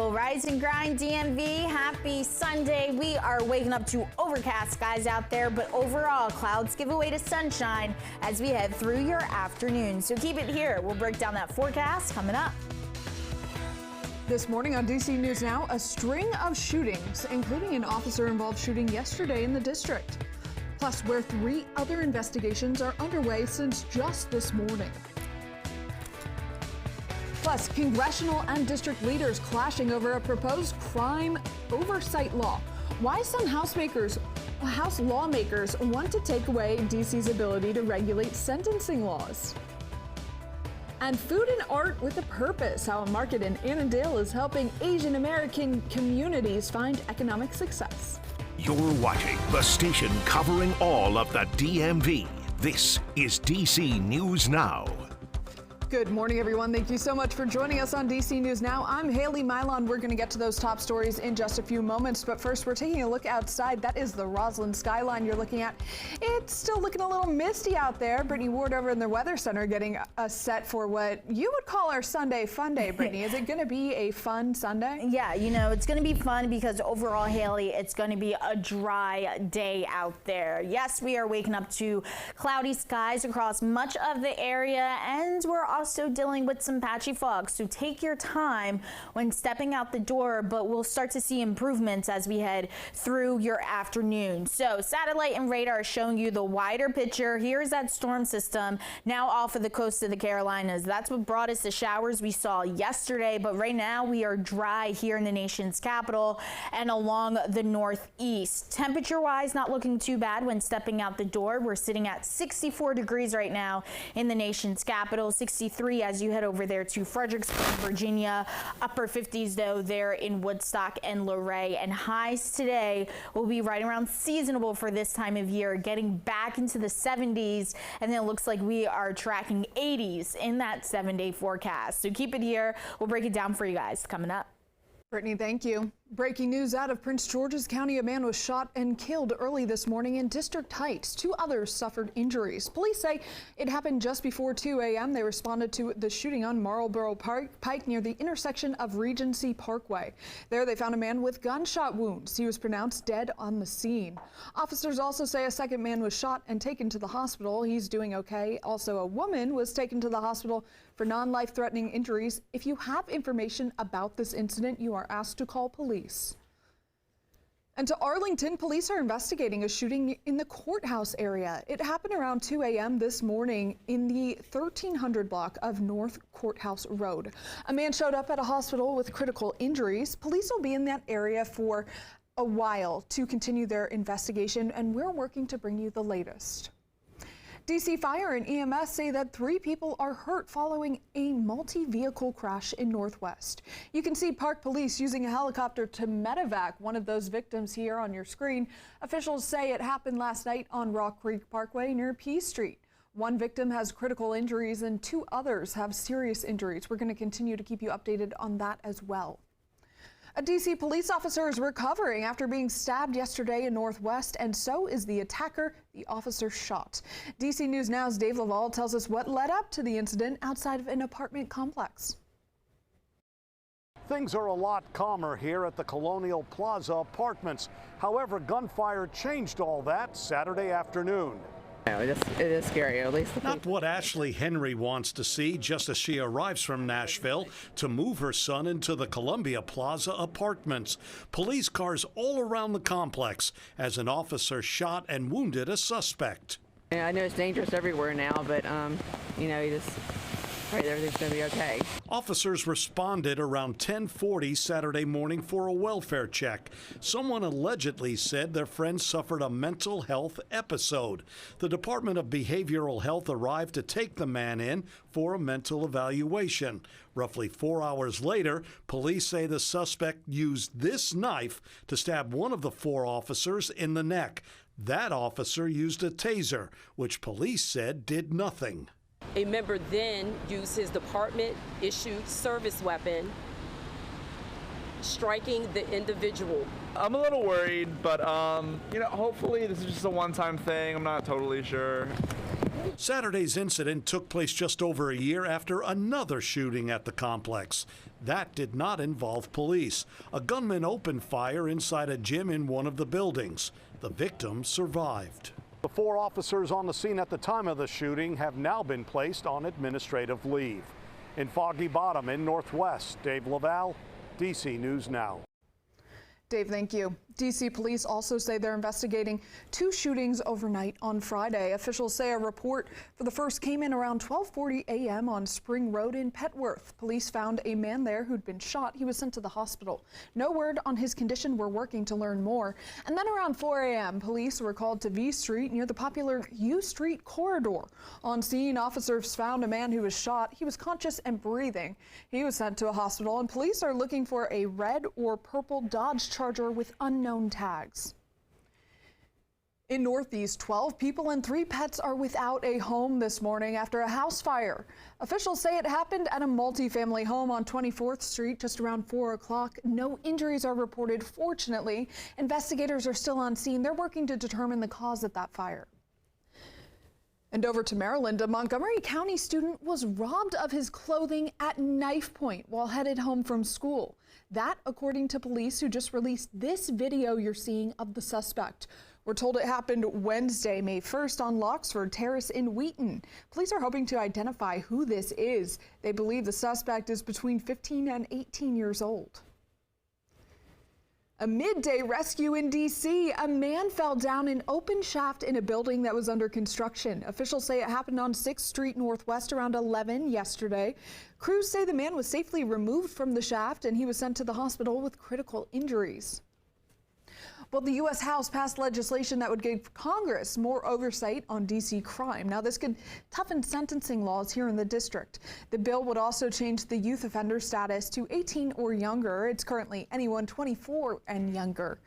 Well, rise and grind, DMV. Happy Sunday. We are waking up to overcast skies out there, but overall, clouds give way to sunshine as we head through your afternoon. So keep it here. We'll break down that forecast coming up. This morning on DC News Now, a string of shootings, including an officer-involved shooting yesterday in the district. Plus, where 3 other investigations are underway since just this morning. Plus, congressional and district leaders clashing over a proposed crime oversight law. Why some House lawmakers want to take away DC's ability to regulate sentencing laws. And food and art with a purpose, how a market in Annandale is helping Asian American communities find economic success. You're watching the station covering all of the DMV. This is DC News Now. Good morning, everyone. Thank you so much for joining us on DC News Now. I'm Haley Mylon. We're going to get to those top stories in just a few moments. But first, we're taking a look outside. That is the Roslyn skyline you're looking at. It's still looking a little misty out there. Brittany Ward over in the Weather Center getting us set for what you would call our Sunday fun day, Brittany. Is it going to be a fun Sunday? Yeah, you know, it's going to be fun because overall, Haley, it's going to be a dry day out there. Yes, we are waking up to cloudy skies across much of the area, and we're also dealing with some patchy fog, so take your time when stepping out the door, but we'll start to see improvements as we head through your afternoon. So satellite and radar are showing you the wider picture. Here's that storm system now off of the coast of the Carolinas. That's what brought us the showers we saw yesterday, but right now we are dry here in the nation's capital and along the northeast. Temperature wise, not looking too bad when stepping out the door. We're sitting at 64 degrees right now in the nation's capital, 63 as you head over there to Fredericksburg, Virginia. Upper 50s though there in Woodstock and Luray, and highs today will be right around seasonable for this time of year, getting back into the 70s, and then it looks like we are tracking 80s in that 7-day forecast. So keep it here. We'll break it down for you guys coming up. Brittany, thank you. Breaking news out of Prince George's County. A man was shot and killed early this morning in District Heights. 2 others suffered injuries. Police say it happened just before 2 a.m. They responded to the shooting on Marlboro Pike near the intersection of Regency Parkway. There they found a man with gunshot wounds. He was pronounced dead on the scene. Officers also say a second man was shot and taken to the hospital. He's doing okay. Also, a woman was taken to the hospital for non-life-threatening injuries. If you have information about this incident, you are asked to call police. And to Arlington, police are investigating a shooting in the courthouse area. It happened around 2 a.m. this morning in the 1300 block of North Courthouse Road. A man showed up at a hospital with critical injuries. Police will be in that area for a while to continue their investigation, and we're working to bring you the latest. DC Fire and EMS say that 3 people are hurt following a multi-vehicle crash in Northwest. You can see Park Police using a helicopter to medevac one of those victims here on your screen. Officials say it happened last night on Rock Creek Parkway near P Street. 1 victim has critical injuries and 2 others have serious injuries. We're going to continue to keep you updated on that as well. A DC police officer is recovering after being stabbed yesterday in Northwest, and so is the attacker the officer shot. DC News Now's Dave Laval tells us what led up to the incident outside of an apartment complex. Things are a lot calmer here at the Colonial Plaza Apartments. However, gunfire changed all that Saturday afternoon. It is scary, at least. Not what Ashley Henry wants to see, just as she arrives from Nashville to move her son into the Columbia Plaza Apartments. Police cars all around the complex as an officer shot and wounded a suspect. Yeah, I know it's dangerous everywhere now, but, you know, you just pray that everything's going to be okay. Officers responded around 10:40 Saturday morning for a welfare check. Someone allegedly said their friend suffered a mental health episode. The Department of Behavioral Health arrived to take the man in for a mental evaluation. Roughly 4 hours later, police say the suspect used this knife to stab one of the 4 officers in the neck. That officer used a taser, which police said did nothing. A member then used his department-issued service weapon, striking the individual. I'm a little worried, but you know, hopefully this is just a one-time thing. I'm not totally sure. Saturday's incident took place just over a year after another shooting at the complex. That did not involve police. A gunman opened fire inside a gym in one of the buildings. The victim survived. The 4 officers on the scene at the time of the shooting have now been placed on administrative leave. In Foggy Bottom in Northwest, Dave Laval, DC News Now. Dave, thank you. DC police also say they're investigating 2 shootings overnight on Friday. Officials say a report for the first came in around 12:40 a.m. on Spring Road in Petworth. Police found a man there who'd been shot. He was sent to the hospital. No word on his condition. We're working to learn more. And then around 4 a.m., police were called to V Street near the popular U Street corridor. On scene, officers found a man who was shot. He was conscious and breathing. He was sent to a hospital, and police are looking for a red or purple Dodge Charger with unknown tags. In Northeast, 12 people and 3 pets are without a home this morning after a house fire. Officials say it happened at a multifamily home on 24th Street just around 4 o'clock. No injuries are reported. Fortunately, investigators are still on scene. They're working to determine the cause of that fire. And over to Maryland, a Montgomery County student was robbed of his clothing at knife point while headed home from school. That, according to police who just released this video you're seeing of the suspect. We're told it happened Wednesday, May 1st on Loxford Terrace in Wheaton. Police are hoping to identify who this is. They believe the suspect is between 15 and 18 years old. A midday rescue in D.C. A man fell down an open shaft in a building that was under construction. Officials say it happened on 6th Street Northwest around 11 yesterday. Crews say the man was safely removed from the shaft and he was sent to the hospital with critical injuries. Well, the U.S. House passed legislation that would give Congress more oversight on D.C. crime. Now, this could toughen sentencing laws here in the district. The bill would also change the youth offender status to 18 or younger. It's currently anyone 24 and younger.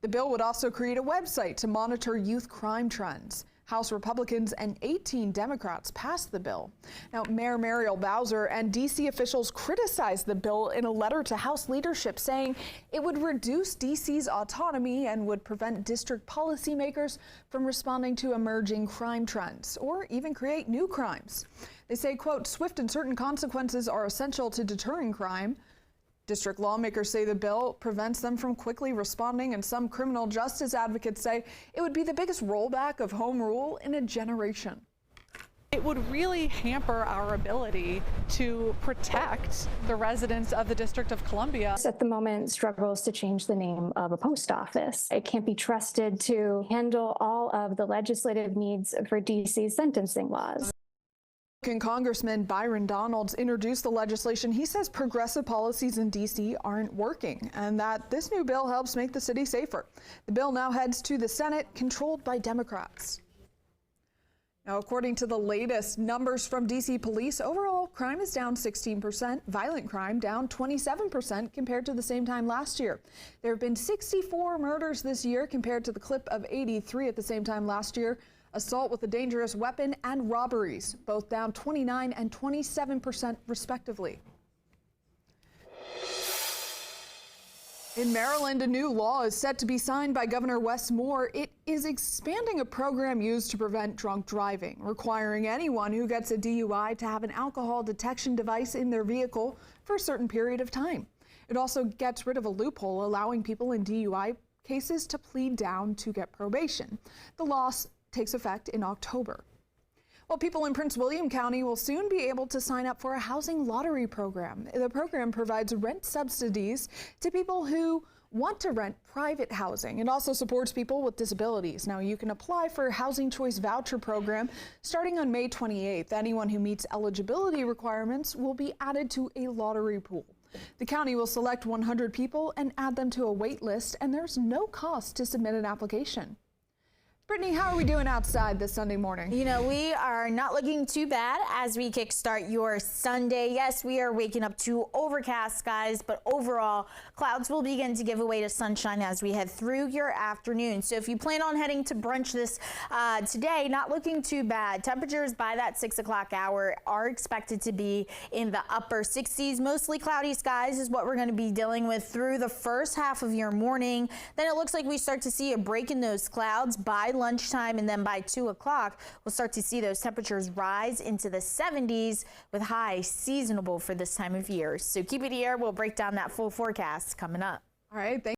The bill would also create a website to monitor youth crime trends. House Republicans and 18 Democrats passed the bill. Now, Mayor Muriel Bowser and D.C. officials criticized the bill in a letter to House leadership, saying it would reduce D.C.'s autonomy and would prevent district policymakers from responding to emerging crime trends or even create new crimes. They say, quote, swift and certain consequences are essential to deterring crime. District lawmakers say the bill prevents them from quickly responding, and some criminal justice advocates say it would be the biggest rollback of home rule in a generation. It would really hamper our ability to protect the residents of the District of Columbia. At the moment, struggles to change the name of a post office. It can't be trusted to handle all of the legislative needs for D.C.'s sentencing laws. Congressman Byron Donalds introduced the legislation. He says progressive policies in D.C. aren't working and that this new bill helps make the city safer. The bill now heads to the Senate, controlled by Democrats. Now, according to the latest numbers from D.C. police, overall crime is down 16%, violent crime down 27% compared to the same time last year. There have been 64 murders this year compared to the clip of 83 at the same time last year. Assault with a dangerous weapon and robberies, both down 29% and 27% respectively. In Maryland, a new law is set to be signed by Governor Wes Moore. It is expanding a program used to prevent drunk driving, requiring anyone who gets a DUI to have an alcohol detection device in their vehicle for a certain period of time. It also gets rid of a loophole allowing people in DUI cases to plead down to get probation. The law takes effect in October. Well, people in Prince William County will soon be able to sign up for a housing lottery program. The program provides rent subsidies to people who want to rent private housing. It also supports people with disabilities. Now, you can apply for a Housing Choice Voucher program starting on May 28th. Anyone who meets eligibility requirements will be added to a lottery pool. The county will select 100 people and add them to a wait list, and there's no cost to submit an application. Brittany, how are we doing outside this Sunday morning? You know, we are not looking too bad as we kickstart your Sunday. Yes, we are waking up to overcast skies, but overall, clouds will begin to give way to sunshine as we head through your afternoon. So if you plan on heading to brunch this today, not looking too bad. Temperatures by that 6 o'clock hour are expected to be in the upper 60s. Mostly cloudy skies is what we're going to be dealing with through the first half of your morning. Then it looks like we start to see a break in those clouds by lunchtime, and then by 2 o'clock, we'll start to see those temperatures rise into the 70s with highs seasonable for this time of year. So keep it here. We'll break down that full forecast coming up. All right.